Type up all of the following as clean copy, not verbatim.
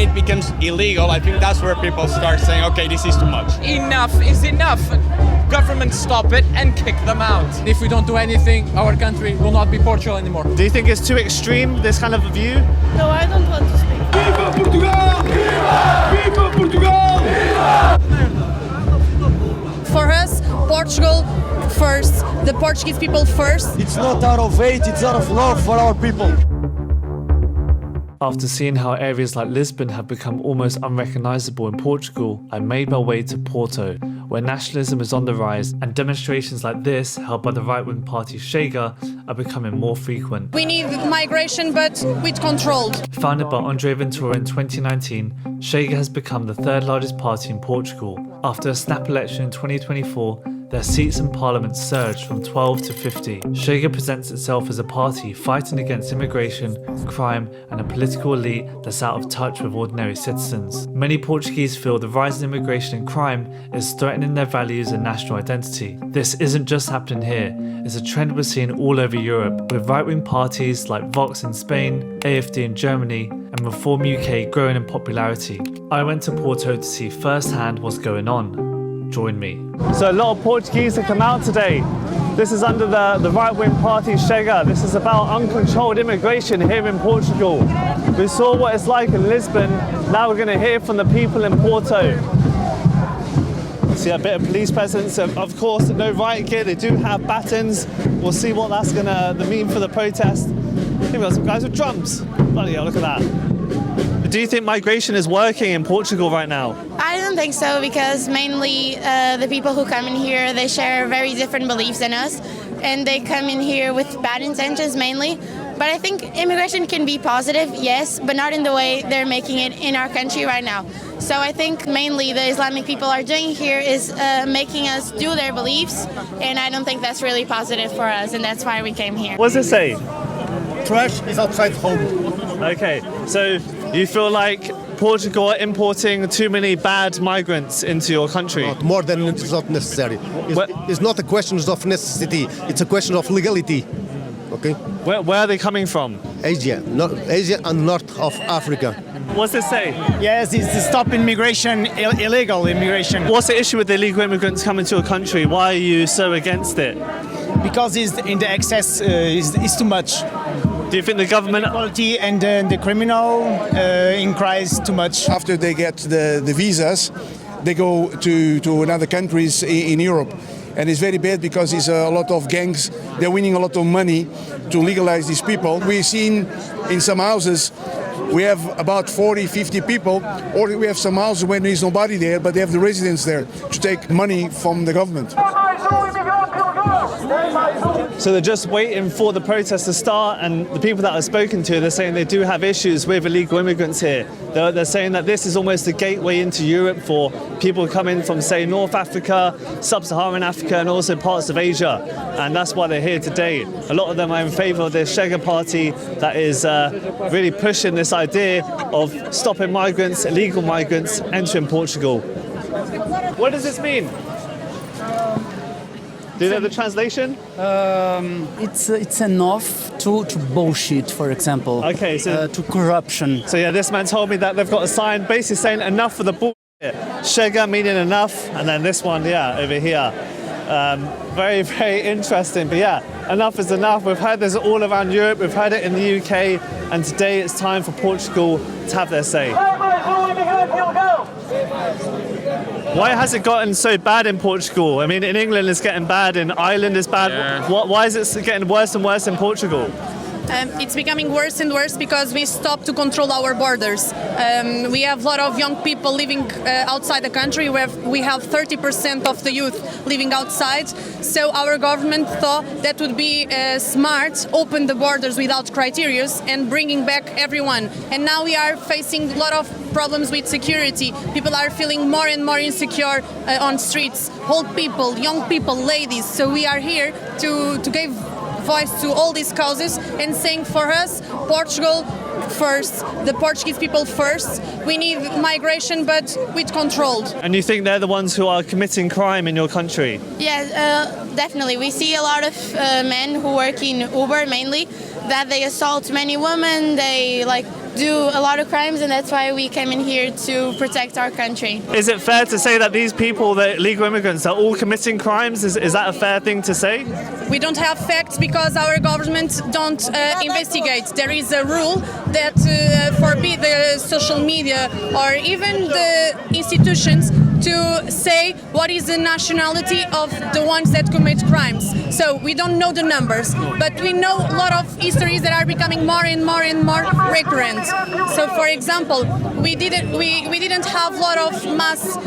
it becomes illegal, I think that's where people start saying, okay, this is too much. Enough is enough. Government stop it and kick them out. If we don't do anything, our country will not be Portugal anymore. Do you think it's too extreme, this kind of a view? No, I don't want to speak. Viva Portugal! Viva Portugal! For us, Portugal first, the Portuguese people first. It's not out of hate, it's out of love for our people. After seeing how areas like Lisbon have become almost unrecognisable in Portugal, I made my way to Porto, where nationalism is on the rise and demonstrations like this, held by the right-wing party Chega, are becoming more frequent. We need migration, but with control. Founded by Andre Ventura in 2019, Chega has become the third largest party in Portugal. After a snap election in 2024, their seats in parliament surged from 12 to 50. Chega presents itself as a party fighting against immigration, crime, and a political elite that's out of touch with ordinary citizens. Many Portuguese feel the rise in immigration and crime is threatening their values and national identity. This isn't just happening here, it's a trend we're seeing all over Europe, with right-wing parties like Vox in Spain, AfD in Germany, and Reform UK growing in popularity. I went to Porto to see firsthand what's going on. Join me. So a lot of Portuguese have come out today. This is under the right-wing party Chega. This is about uncontrolled immigration here in Portugal. We saw what it's like in Lisbon. Now we're going to hear from the people in Porto. See a bit of police presence. Of course, no riot gear. They do have batons. We'll see what that's going to mean for the protest. We've got some guys with drums. Bloody hell, look at that. Do you think migration is working in Portugal right now? I don't think so, because mainly the people who come in here, they share very different beliefs than us, and they come in here with bad intentions mainly. But I think immigration can be positive, yes, but not in the way they're making it in our country right now. So I think mainly the Islamic people are doing here is making us do their beliefs, and I don't think that's really positive for us, and that's why we came here. What does it say? Trash is outside home. Okay, so you feel like Portugal are importing too many bad migrants into your country? Not more than it's not necessary. It's not a question of necessity, it's a question of legality. Okay? Where are they coming from? Asia and north of Africa. What's it say? Yes, it's to stop immigration, illegal immigration. What's the issue with the illegal immigrants coming to your country? Why are you so against it? Because it's in the excess is too much. Do you think the government... Quality and the criminal increase too much. After they get the visas, they go to another countries in Europe. And it's very bad because it's a lot of gangs. They're winning a lot of money to legalize these people. We've seen in some houses, we have about 40, 50 people, or we have some houses when there's nobody there, but they have the residents there to take money from the government. So they're just waiting for the protest to start, and the people that I've spoken to, they're saying they do have issues with illegal immigrants here. They're saying that this is almost a gateway into Europe for people coming from, say, North Africa, Sub-Saharan Africa, and also parts of Asia. And that's why they're here today. A lot of them are in favour of this Chega party that is really pushing this idea of stopping migrants, illegal migrants, entering Portugal. What does this mean? Do you know the translation? It's enough to bullshit, for example. Okay, so to corruption. So yeah, this man told me that they've got a sign basically saying enough for the bullshit. Chega meaning enough, and then this one, yeah, over here. Very, very interesting. But yeah, enough is enough. We've heard this all around Europe. We've heard it in the UK, and today it's time for Portugal to have their say. Why has it gotten so bad in Portugal? I mean, in England it's getting bad, in Ireland it's bad. Yeah. Why is it getting worse and worse in Portugal? It's becoming worse and worse because we stopped to control our borders. We have a lot of young people living outside the country. We have 30% of the youth living outside. So our government thought that would be smart, open the borders without criteria and bringing back everyone. And now we are facing a lot of problems with security. People are feeling more and more insecure on streets. Old people, young people, ladies. So we are here to give voice to all these causes and saying for us, Portugal first, the Portuguese people first. We need migration, but with controlled. And you think they're the ones who are committing crime in your country? Yeah, definitely. We see a lot of men who work in Uber mainly, that they assault many women, they do a lot of crimes, and that's why we came in here to protect our country. Is it fair to say that these people, the illegal immigrants, are all committing crimes? Is that a fair thing to say? We don't have facts because our government don't investigate. There is a rule that forbids the social media or even the institutions to say what is the nationality of the ones that commit crimes. So we don't know the numbers, but we know a lot of histories that are becoming more and more and more recurrent. So, for example, we didn't have a lot of mass.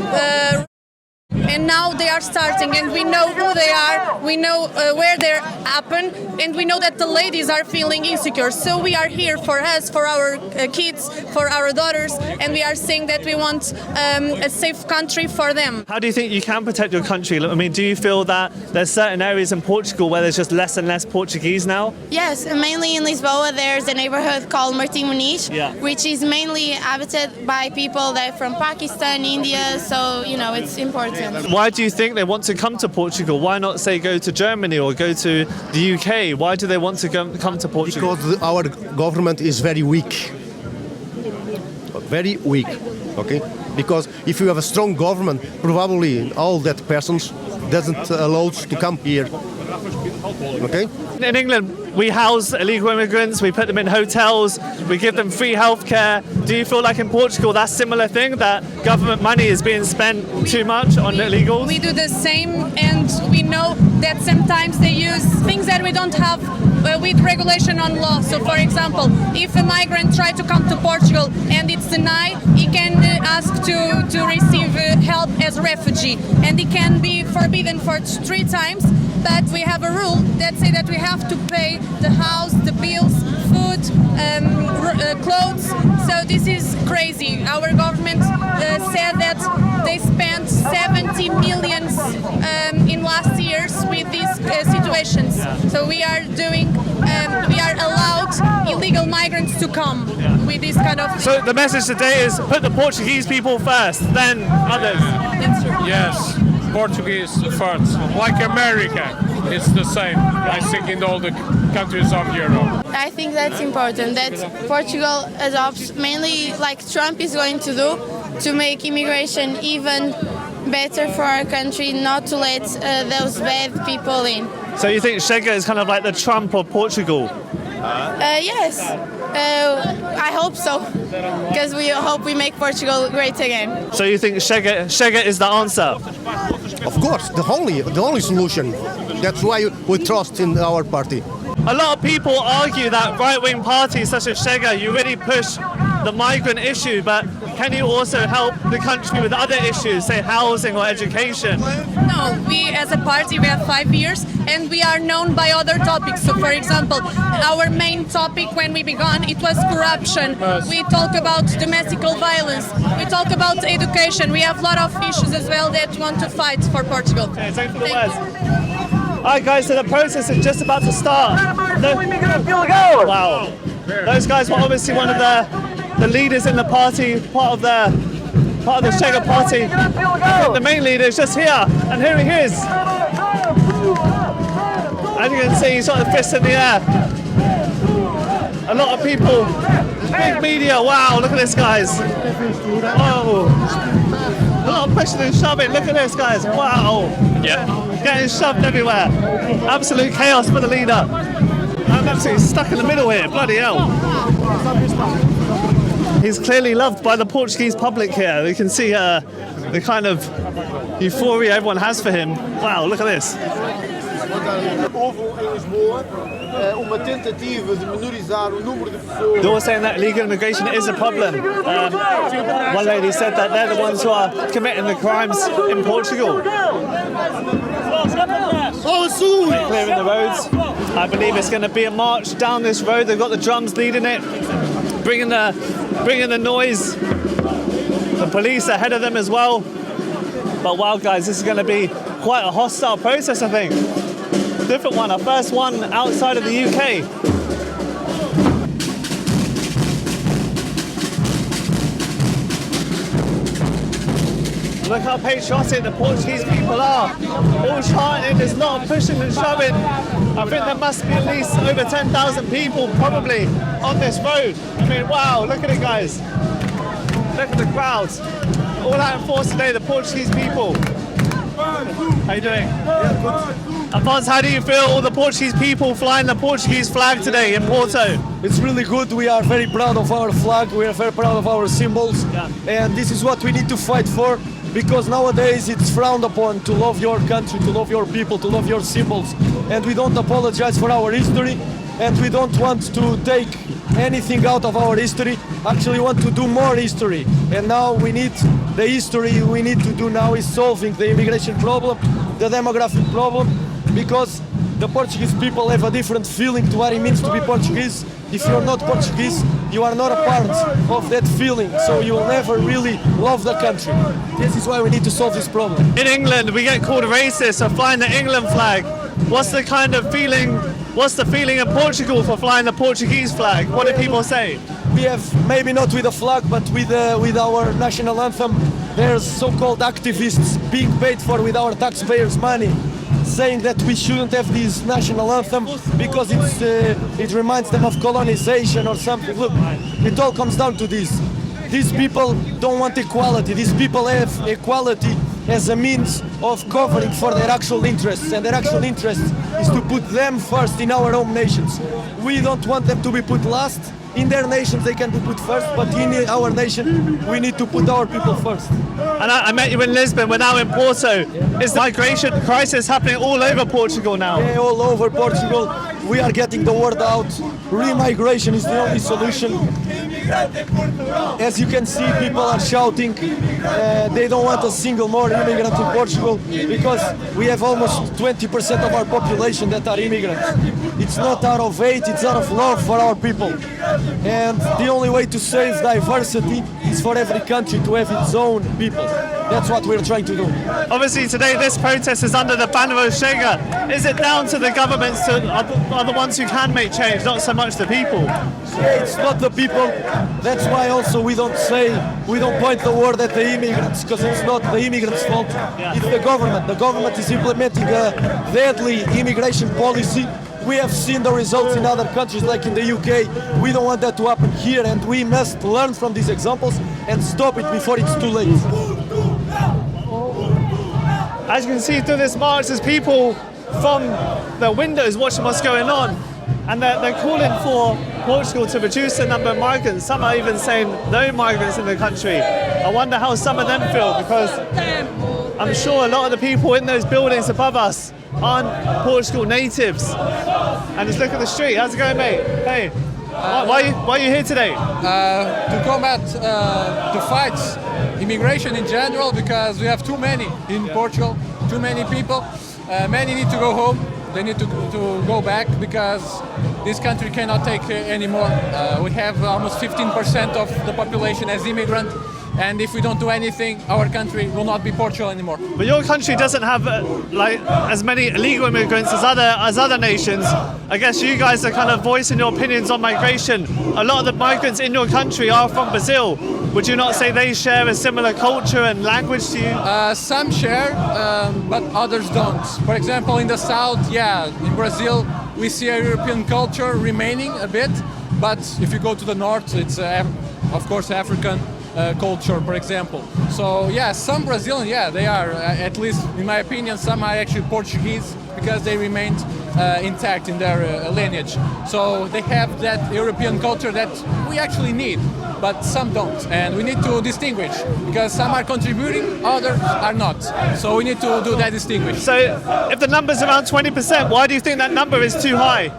And now they are starting, and we know who they are, we know where they happen, and we know that the ladies are feeling insecure. So we are here for us, for our kids, for our daughters, and we are saying that we want a safe country for them. How do you think you can protect your country? I mean, do you feel that there's certain areas in Portugal where there's just less and less Portuguese now? Yes, mainly in Lisboa there's a neighborhood called Martim Muniz, Yeah. which is mainly habited by people that are from Pakistan, India, so, you know, it's important. Why do you think they want to come to Portugal? Why not, say, go to Germany or go to the UK? Why do they want to come to Portugal? Because our government is very weak. Very weak, okay? Because if you have a strong government, probably all that persons doesn't allow us to come here, okay? In England, we house illegal immigrants, we put them in hotels, we give them free healthcare. Do you feel like in Portugal that's a similar thing, that government money is being spent too much on illegals? We do the same, and we know that sometimes they use things that we don't have with regulation on law. So, for example, if a migrant tries to come to Portugal and it's denied, he can ask to receive help as a refugee, and he can be forbidden for 3 times. But we have a rule that say that we have to pay the house, the bills, food, clothes. So this is crazy. Our government said that they spent 70 million in last years with these situations. So we are allowed illegal migrants to come with this kind of. So the message today is put the Portuguese people first, then others. That's true. Yes, Portuguese first. Like America, it's the same, I think, in all the countries of Europe. I think that's important, that Portugal adopts mainly like Trump is going to do, to make immigration even better for our country, not to let those bad people in. So you think Chega is kind of like the Trump of Portugal? Yes, I hope so, because we hope we make Portugal great again. So you think Chega is the answer? Of course, the only solution. That's why we trust in our party. A lot of people argue that right-wing parties such as Chega, you really push the migrant issue, but can you also help the country with other issues, say housing or education? No, we as a party, we have 5 years, and we are known by other topics. So, for example, our main topic when we began, it was corruption. We talk about domestic violence. We talk about education. We have a lot of issues as well that want to fight for Portugal. Okay, thanks for the words. Alright guys, so the process is just about to start. Wow. Those guys were obviously one of the leaders in the party, part of the Chega party. The main leader is just here, and here he is. As you can see, he's got the fists in the air. A lot of people, big media. Wow, look at this, guys. Whoa. A lot of pushing and shoving. Look at this, guys. Wow. Yeah. Getting shoved everywhere. Absolute chaos for the leader. I'm absolutely stuck in the middle here. Bloody hell. He's clearly loved by the Portuguese public here. You can see the kind of euphoria everyone has for him. Wow, look at this. They're all saying that illegal immigration is a problem. One lady said that they're the ones who are committing the crimes in Portugal. Clearing the roads. I believe it's going to be a march down this road. They've got the drums leading it, bringing the noise. The police ahead of them as well. But wow, guys, this is going to be quite a hostile process, I think. Different one, our first one outside of the UK. Look how patriotic the Portuguese people are. All chanting, there's a lot of pushing and shoving. I think there must be at least over 10,000 people probably on this road. I mean, wow, look at it, guys. Look at the crowds. All out in force today, the Portuguese people. How you doing? Yeah, good. Afonso, how do you feel all the Portuguese people flying the Portuguese flag today in Porto? It's really good. We are very proud of our flag. We are very proud of our symbols. Yeah. And this is what we need to fight for, because nowadays it's frowned upon to love your country, to love your people, to love your symbols. And we don't apologize for our history, and we don't want to take anything out of our history. Actually, we want to do more history. And now we need the history we need to do now is solving the immigration problem, the demographic problem, because the Portuguese people have a different feeling to what it means to be Portuguese. If you're not Portuguese, you are not a part of that feeling, so you will never really love the country. This is why we need to solve this problem. In England, we get called racist for flying the England flag. What's the kind of feeling, what's the feeling in Portugal for flying the Portuguese flag? What do people say? We have, maybe not with the flag, but with our national anthem, there's so-called activists being paid for with our taxpayers' money, saying that we shouldn't have this national anthem because it reminds them of colonization or something. Look, it all comes down to this. These people don't want equality. These people have equality as a means of covering for their actual interests, and their actual interest is to put them first in our own nations. We don't want them to be put last. In their nations they can be put first, but in our nation we need to put our people first. And I met you in Lisbon, we're now in Porto. Is the migration crisis happening all over Portugal now? Yeah, all over Portugal. We are getting the word out. Remigration is the only solution. As you can see, people are shouting. They don't want a single more immigrant in Portugal because we have almost 20% of our population that are immigrants. It's not out of hate, it's out of love for our people. And the only way to save diversity is for every country to have its own people. That's what we're trying to do. Obviously today this protest is under the banner of Chega. Is it down to the governments are the ones who can make change, not so much the people? Yeah, it's not the people. That's why also we don't point the word at the immigrants, because it's not the immigrants' fault. It's the government. The government is implementing a deadly immigration policy. We have seen the results in other countries like in the UK. We don't want that to happen here, and we must learn from these examples and stop it before it's too late. As you can see through this march, there's people from the windows watching what's going on, and they're calling for Portugal to reduce the number of migrants. Some are even saying no migrants in the country. I wonder how some of them feel, because I'm sure a lot of the people in those buildings above us aren't Portugal natives. And just look at the street. How's it going, mate? Hey, why are you here today? To combat, to fight immigration in general, because we have too many in Portugal, too many people. Many need to go home. They need to go back because this country cannot take anymore. We have almost 15% of the population as immigrant, and if we don't do anything, our country will not be Portugal anymore. But your country doesn't have like as many illegal immigrants as other nations. I guess you guys are kind of voicing your opinions on migration. A lot of the migrants in your country are from Brazil. Would you not say they share a similar culture and language to you? Some share, but others don't. For example, in the south, in Brazil, we see a European culture remaining a bit, but if you go to the north, it's of course African culture, for example. So some Brazilian, they are, at least in my opinion, some are actually Portuguese because they remained intact in their lineage. So they have that European culture that we actually need, but some don't. And we need to distinguish, because some are contributing, others are not. So we need to do that distinguish. So if the number's around 20%, why do you think that number is too high?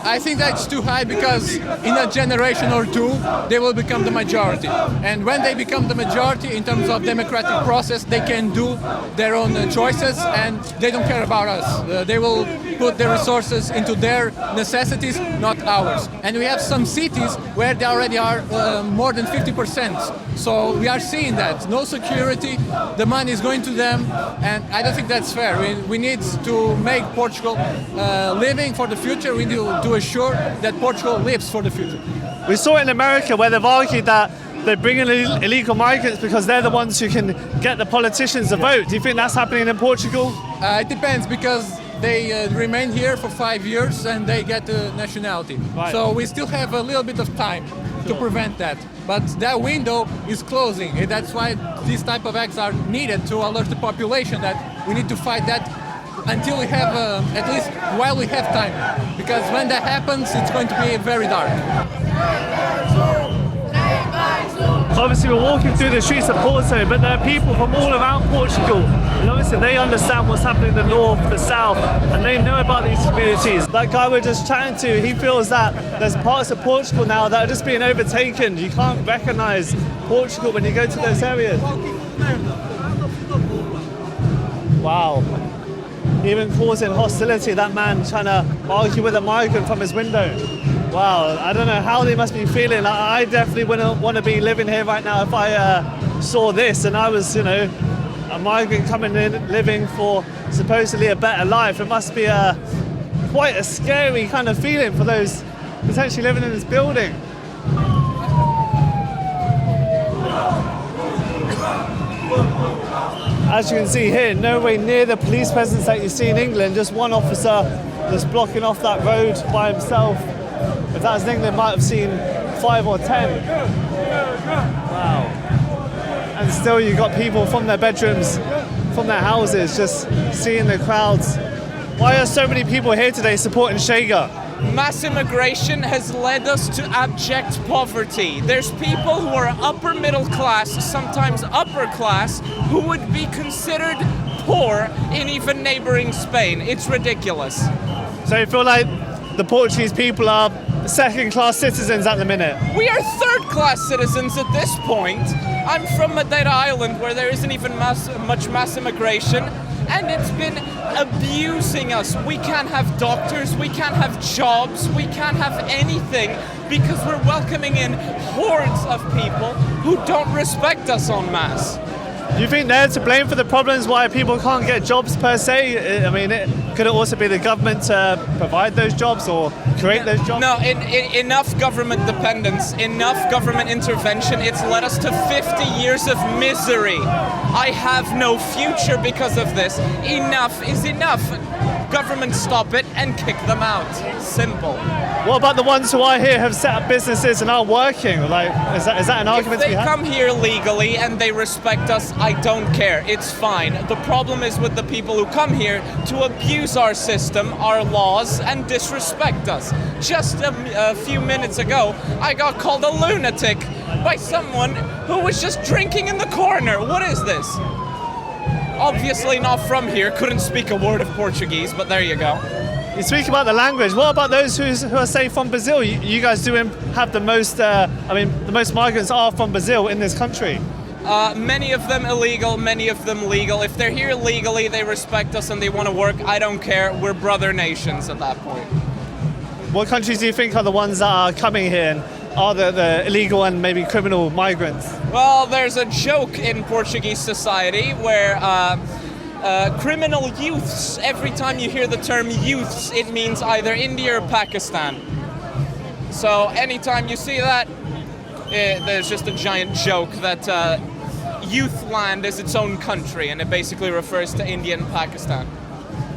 I think that's too high because in a generation or two, they will become the majority. And when they become the majority in terms of democratic process, they can do their own choices and they don't care about us. They will put their resources into their necessities, not ours. And we have some cities where they already are more than 50%. So we are seeing that. No security, the money is going to them, and I don't think that's fair. We need to make Portugal living for the future. We need to assure that Portugal lives for the future. We saw it in America where they've argued that they bring in illegal migrants because they're the ones who can get the politicians to vote. Do you think that's happening in Portugal? It depends, because they remain here for 5 years and they get the nationality. Right. So we still have a little bit of time to prevent that. But that window is closing, and that's why these type of acts are needed to alert the population that we need to fight that until we have, at least while we have time. Because when that happens, it's going to be very dark. Obviously we're walking through the streets of Porto, but there are people from all around Portugal, and obviously they understand what's happening in the north, the south, and they know about these communities. That guy we're just chatting to, he feels that there's parts of Portugal now that are just being overtaken. You can't recognise Portugal when you go to those areas. Wow. Even causing hostility, that man trying to argue with a migrant from his window. Wow, I don't know how they must be feeling. I definitely wouldn't want to be living here right now if I saw this and I was, you know, a migrant coming in, living for supposedly a better life. It must be quite a scary kind of feeling for those potentially living in this building. As you can see here, nowhere near the police presence that you see in England, just one officer just blocking off that road by himself. If that was in England, might have seen 5 or 10. Wow. And still you've got people from their bedrooms, from their houses, just seeing the crowds. Why are so many people here today supporting Chega? Mass immigration has led us to abject poverty. There's people who are upper middle class, sometimes upper class, who would be considered poor in even neighboring Spain. It's ridiculous. So you feel like the Portuguese people are second-class citizens at the minute? We are third-class citizens at this point. I'm from Madeira Island, where there isn't even much mass immigration, and it's been abusing us. We can't have doctors, we can't have jobs, we can't have anything because we're welcoming in hordes of people who don't respect us en masse. Do you think they're to blame for the problems why people can't get jobs per se? I mean, could it also be the government to provide those jobs or create those jobs? No, enough government dependence, enough government intervention. It's led us to 50 years of misery. I have no future because of this. Enough is enough. Government stop it and kick them out. Simple. What about the ones who are here, have set up businesses and are working? Like, is that an argument? If they come here legally and they respect us, I don't care. It's fine. The problem is with the people who come here to abuse our system, our laws, and disrespect us. Just a few minutes ago, I got called a lunatic by someone who was just drinking in the corner. What is this? Obviously not from here, couldn't speak a word of Portuguese, but there you go. You speak about the language. What about those who are, say, from Brazil? You guys do have the most, the most migrants are from Brazil in this country. Many of them illegal, many of them legal. If they're here legally, they respect us and they want to work, I don't care. We're brother nations at that point. What countries do you think are the ones that are coming here and are the illegal and maybe criminal migrants? Well, there's a joke in Portuguese society where criminal youths, every time you hear the term youths, it means either India or Pakistan. So anytime you see that, there's just a giant joke that Youthland is its own country, and it basically refers to India and Pakistan.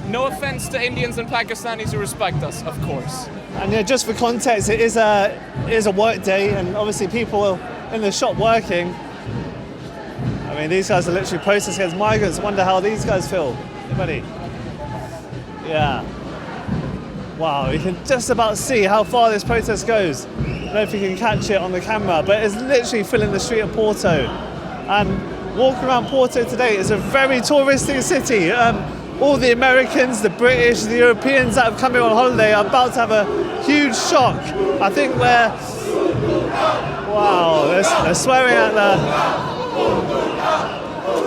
No offense to Indians and Pakistanis who respect us, of course. And yeah, just for context, it is a work day, and obviously people in the shop working. I mean, these guys are literally protesting against migrants. I wonder how these guys feel. Anybody? Yeah. Wow, you can just about see how far this protest goes. I don't know if you can catch it on the camera, but it's literally filling the street of Porto. And walking around Porto today is a very touristic city. All the Americans, the British, the Europeans that have come here on holiday are about to have a huge shock. I think wow, they're swearing at the...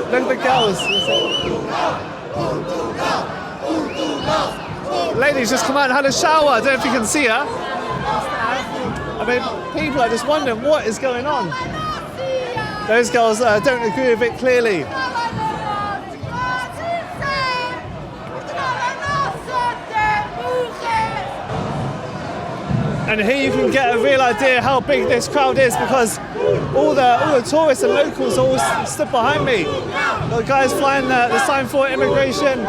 Look at the girls. The lady's just come out and had a shower. I don't know if you can see her. I mean, people are just wondering what is going on. Those girls don't agree with it clearly. And here you can get a real idea how big this crowd is, because all the tourists and locals are all stood behind me. The guys flying the sign for immigration.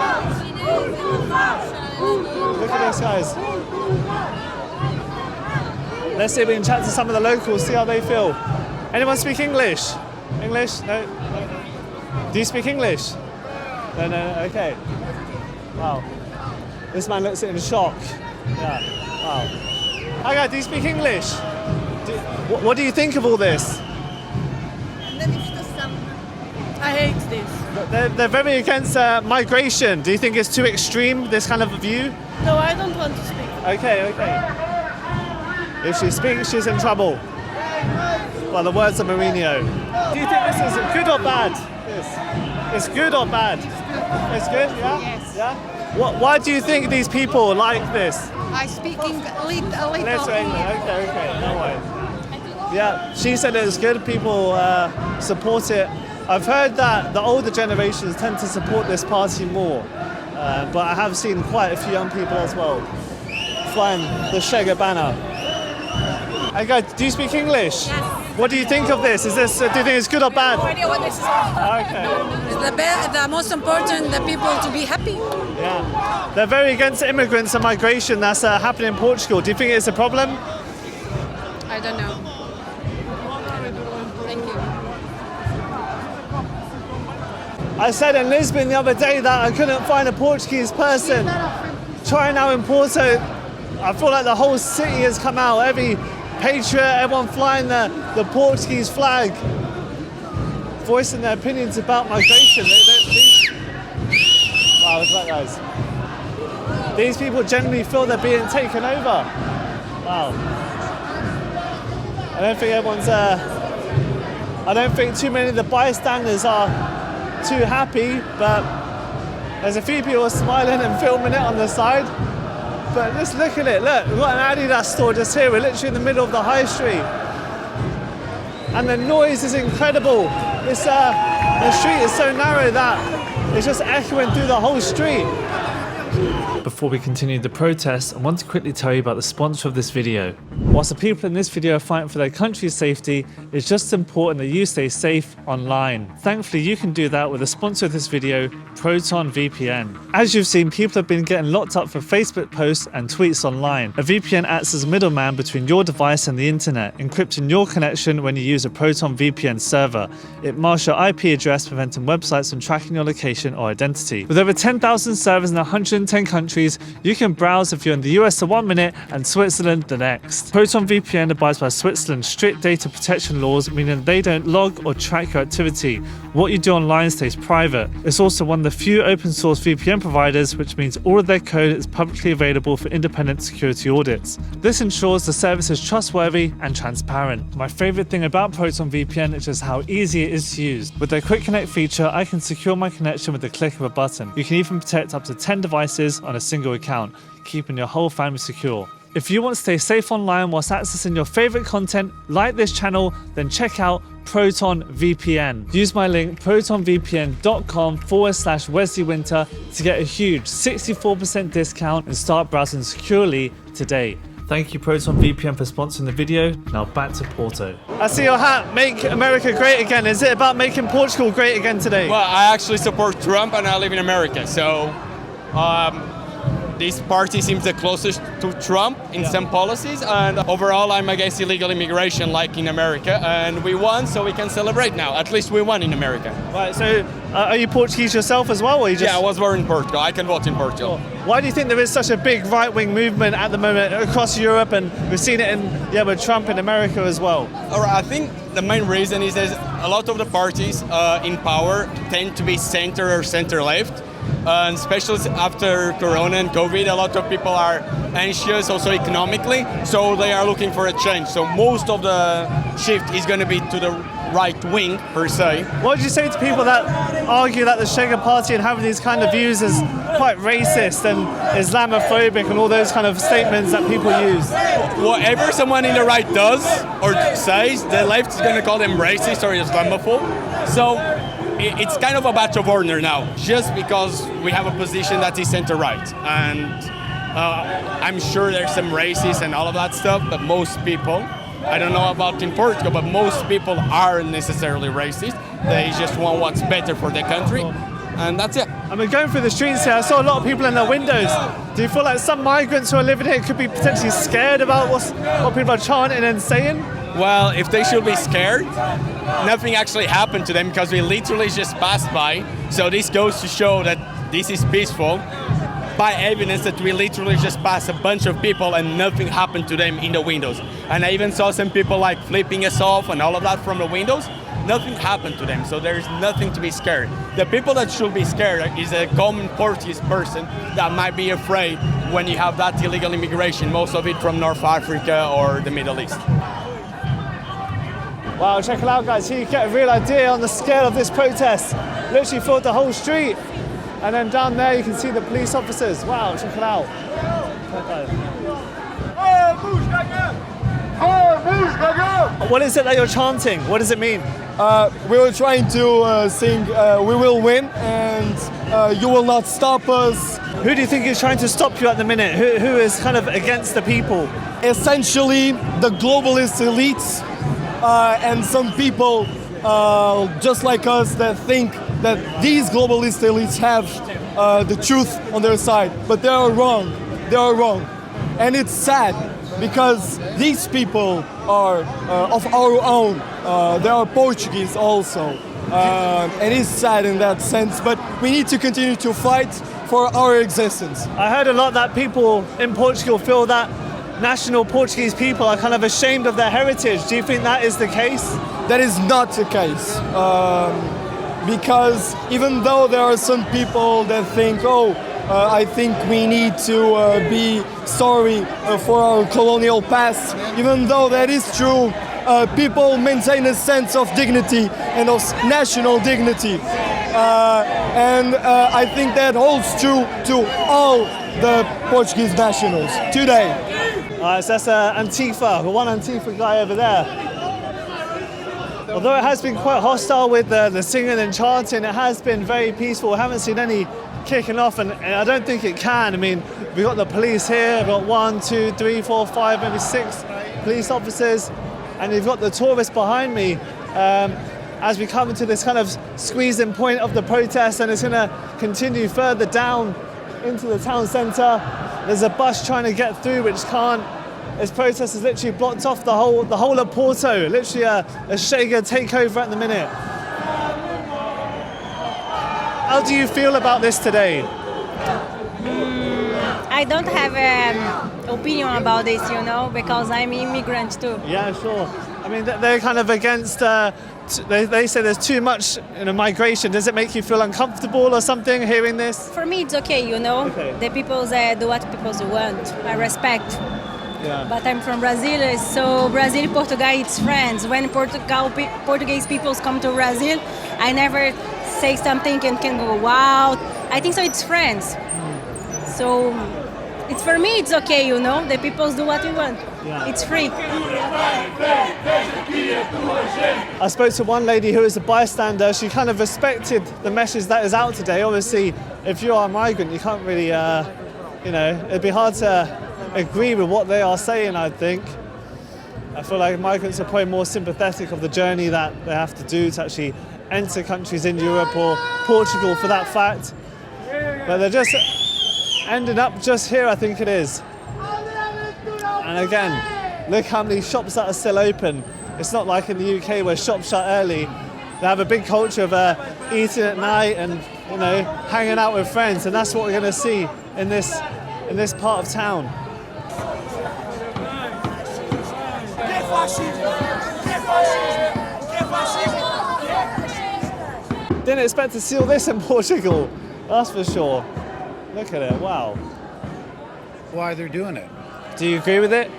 Look at this, guys. Let's see if we can chat to some of the locals, see how they feel. Anyone speak English? English? No? Do you speak English? No, okay. Wow. This man looks in shock. Yeah, wow. Hi guys, do you speak English? What do you think of all this? I hate this. They're very against migration. Do you think it's too extreme, this kind of view? No, I don't want to speak. Okay. If she speaks, she's in trouble. Well, the words of Mourinho. Do you think this is good or bad? It's good or bad? It's good, yeah? Yes. Yeah? Why do you think these people like this? I speak a little Let's okay, no way. Yeah, she said it's good, people support it. I've heard that the older generations tend to support this party more, but I have seen quite a few young people as well flying the Chega banner. Hey guys, do you speak English? Yes. What do you think of this? Do you think it's good or bad? No idea what this is. Okay. The most important, the people to be happy. Yeah. They're very against immigrants and migration that's happening in Portugal. Do you think it's a problem? I don't know. Thank you. I said in Lisbon the other day that I couldn't find a Portuguese person. Trying now in Porto, I feel like the whole city has come out. Every patriot, everyone flying the Portuguese flag, voicing their opinions about migration. Wow, look at that, guys. These people generally feel they're being taken over. Wow. I don't think everyone's. I don't think too many of the bystanders are too happy, but there's a few people smiling and filming it on the side. But just look at it, look, we've got an Adidas store just here, we're literally in the middle of the high street. And the noise is incredible. The street is so narrow that it's just echoing through the whole street. Before we continue the protest, I want to quickly tell you about the sponsor of this video. Whilst the people in this video are fighting for their country's safety, it's just important that you stay safe online. Thankfully, you can do that with the sponsor of this video, Proton VPN. As you've seen, people have been getting locked up for Facebook posts and tweets online. A VPN acts as a middleman between your device and the internet, encrypting your connection when you use a Proton VPN server. It masks your IP address, preventing websites from tracking your location or identity. With over 10,000 servers in 110 countries, you can browse if you're in the US for 1 minute and Switzerland the next. Proton VPN abides by Switzerland's strict data protection laws, meaning they don't log or track your activity. What you do online stays private. It's also one of the few open source VPN providers, which means all of their code is publicly available for independent security audits. This ensures the service is trustworthy and transparent. My favorite thing about Proton VPN is just how easy it is to use. With their Quick Connect feature, I can secure my connection with the click of a button. You can even protect up to 10 devices on a single account, keeping your whole family secure. If you want to stay safe online whilst accessing your favorite content like this channel, then check out Proton VPN. Use my link protonvpn.com/Wesley Winter to get a huge 64% discount and start browsing securely today. Thank you Proton VPN for sponsoring the video. Now back to Porto. I see your hat, Make America Great Again. Is it about making Portugal great again today? Well, I actually support Trump and I live in America, so this party seems the closest to Trump in some policies, and overall I'm against illegal immigration like in America, and we won, so we can celebrate now. At least we won in America. Right, so are you Portuguese yourself as well? Or you just... Yeah, I was born in Portugal. I can vote in Portugal. Why do you think there is such a big right-wing movement at the moment across Europe, and we've seen it with Trump in America as well? All right, I think the main reason is that a lot of the parties in power tend to be center or center-left. And especially after Corona and COVID, a lot of people are anxious also economically, so they are looking for a change. So most of the shift is going to be to the right wing, per se. What would you say to people that argue that the Chega party and having these kind of views is quite racist and Islamophobic and all those kind of statements that people use? Whatever someone in the right does or says, the left is going to call them racist or Islamophobe. So it's kind of a badge of honor now, just because we have a position that is center-right. And I'm sure there's some racists and all of that stuff, but most people, I don't know about in Portugal, but most people aren't necessarily racist. They just want what's better for the country. and that's it. I mean, going through the streets here, I saw a lot of people in their windows. Do you feel like some migrants who are living here could be potentially scared about what people are chanting and saying? Well, if they should be scared, nothing actually happened to them because we literally just passed by. So this goes to show that this is peaceful by evidence that we literally just passed a bunch of people and nothing happened to them in the windows. And I even saw some people like flipping us off and all of that from the windows. Nothing happened to them, so there is nothing to be scared. The people that should be scared is a common Portuguese person that might be afraid when you have that illegal immigration, most of it from North Africa or the Middle East. Wow, check it out, guys. Here you get a real idea on the scale of this protest. Literally filled the whole street. And then down there you can see the police officers. Wow, check it out. What is it that you're chanting? What does it mean? We were trying to sing "We will win" and "You will not stop us." Who do you think is trying to stop you at the minute? Who is kind of against the people? Essentially, the globalist elites and some people just like us that think that these globalist elites have the truth on their side, but they are wrong. They are wrong, and it's sad because these people are of our own. They are Portuguese also, and it's sad in that sense. But we need to continue to fight for our existence. I heard a lot that people in Portugal feel that national Portuguese people are kind of ashamed of their heritage. Do you think that is the case? That is not the case. Because even though there are some people that think, I think we need to be sorry for our colonial past, even though that is true, people maintain a sense of dignity and of national dignity. And I think that holds true to all the Portuguese nationals today. So that's Antifa, the one Antifa guy over there. Although it has been quite hostile with the singing and chanting, it has been very peaceful. We haven't seen any kicking off, and I don't think it can. I mean, we've got the police here, we've got 1, 2, 3, 4, 5, maybe 6 police officers, and you've got the tourists behind me as we come into this kind of squeezing point of the protest, and it's going to continue further down into the town centre. There's a bus trying to get through which can't. This protest has literally blocked off the whole of Porto. Literally a Chega takeover at the minute. How do you feel about this today? I don't have an opinion about this, because I'm an immigrant too. Yeah, sure. I mean, they're kind of against. They say there's too much migration. Does it make you feel uncomfortable or something hearing this? For me, it's okay, Okay. The people do what people want. I respect. Yeah. But I'm from Brazil, so Brazil and Portugal, it's friends. When Portuguese people come to Brazil, I never say something and can go, wow. I think so it's friends. So it's for me, it's okay, The people do what we want. Yeah. It's free. I spoke to one lady who is a bystander. She kind of respected the message that is out today. Obviously, if you are a migrant, you can't really, it'd be hard to agree with what they are saying, I think. I feel like migrants are probably more sympathetic of the journey that they have to do to actually enter countries in Europe or Portugal for that fact. But they're just ending up just here, I think it is. And again, look how many shops that are still open. It's not like in the UK where shops shut early. They have a big culture of eating at night and hanging out with friends, and that's what we're going to see in this part of town. Didn't expect to see all this in Portugal, that's for sure. Look at it, wow. Why they're doing it. Do you agree with it?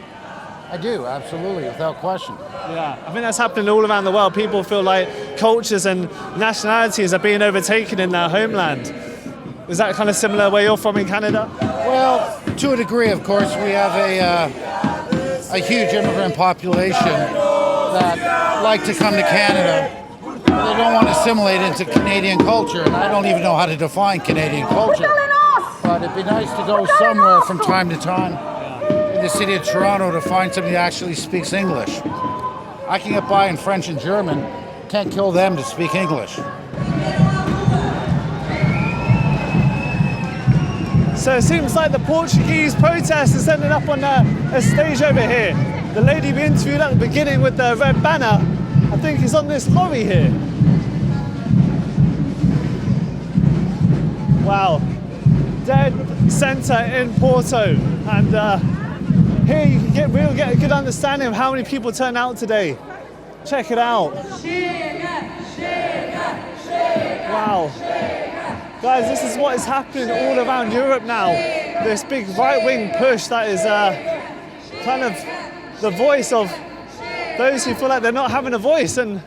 I do, absolutely, without question. Yeah, I think that's happening all around the world. People feel like cultures and nationalities are being overtaken in their homeland. Is that kind of similar where you're from in Canada? Well, to a degree, of course. We have a huge immigrant population that like to come to Canada. They don't want to assimilate into Canadian culture, and I don't even know how to define Canadian culture. But it'd be nice to go somewhere from time to time in the city of Toronto to find somebody that actually speaks English. I can get by in French and German, can't kill them to speak English. So it seems like the Portuguese protest is ending up on a stage over here. The lady we interviewed at the beginning with the red banner, I think is on this lorry here. Wow, dead centre in Porto, and here you can we'll get a good understanding of how many people turn out today. Check it out. Wow. Guys, this is what is happening all around Europe now. This big right-wing push that is kind of the voice of those who feel like they're not having a voice and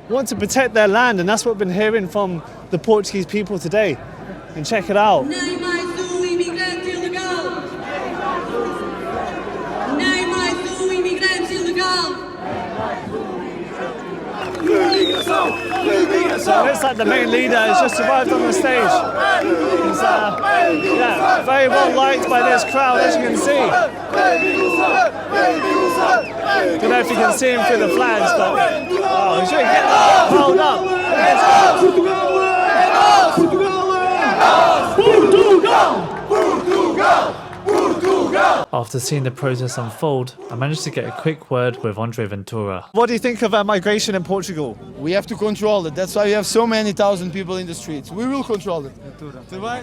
want to protect their land, and that's what we've been hearing from the Portuguese people today. And check it out. So it looks like the main leader has just arrived on the stage. He's very well liked by this crowd, as you can see. Don't know if you can see him through the flags, but he's really getting rolled up. After seeing the protests unfold, I managed to get a quick word with Andre Ventura. What do you think of migration in Portugal? We have to control it. That's why we have so many thousand people in the streets. We will control it.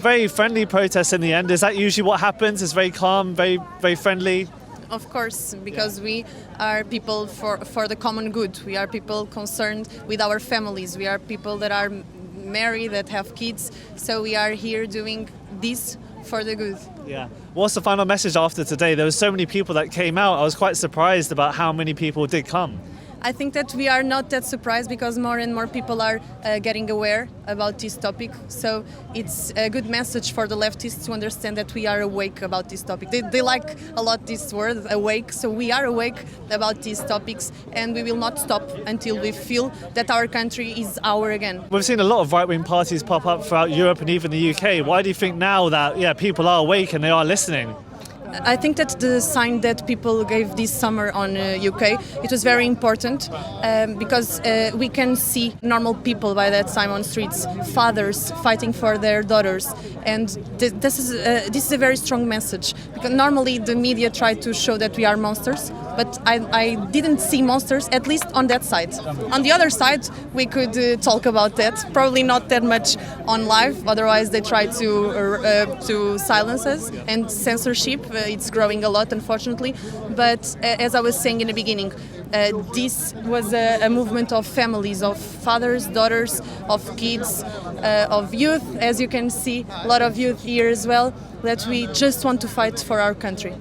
Very friendly protests in the end. Is that usually what happens? It's very calm, very, very friendly? Of course, because we are people for the common good. We are people concerned with our families. We are people that are married, that have kids. So we are here doing this for the good. Yeah. What's the final message after today? There were so many people that came out. I was quite surprised about how many people did come. I think that we are not that surprised because more and more people are getting aware about this topic. So it's a good message for the leftists to understand that we are awake about this topic. They like a lot this word, awake. So we are awake about these topics and we will not stop until we feel that our country is our again. We've seen a lot of right-wing parties pop up throughout Europe and even the UK. Why do you think now that people are awake and they are listening? I think that the sign that people gave this summer on UK, it was very important because we can see normal people by that time on streets, fathers fighting for their daughters, and this is a very strong message. Because normally the media try to show that we are monsters, but I didn't see monsters, at least on that side. On the other side, we could talk about that, probably not that much on live, otherwise they try to silence us, and censorship. It's growing a lot, unfortunately. But as I was saying in the beginning, this was a movement of families, of fathers, daughters, of kids, of youth. As you can see, a lot of youth here as well, that we just want to fight for our country.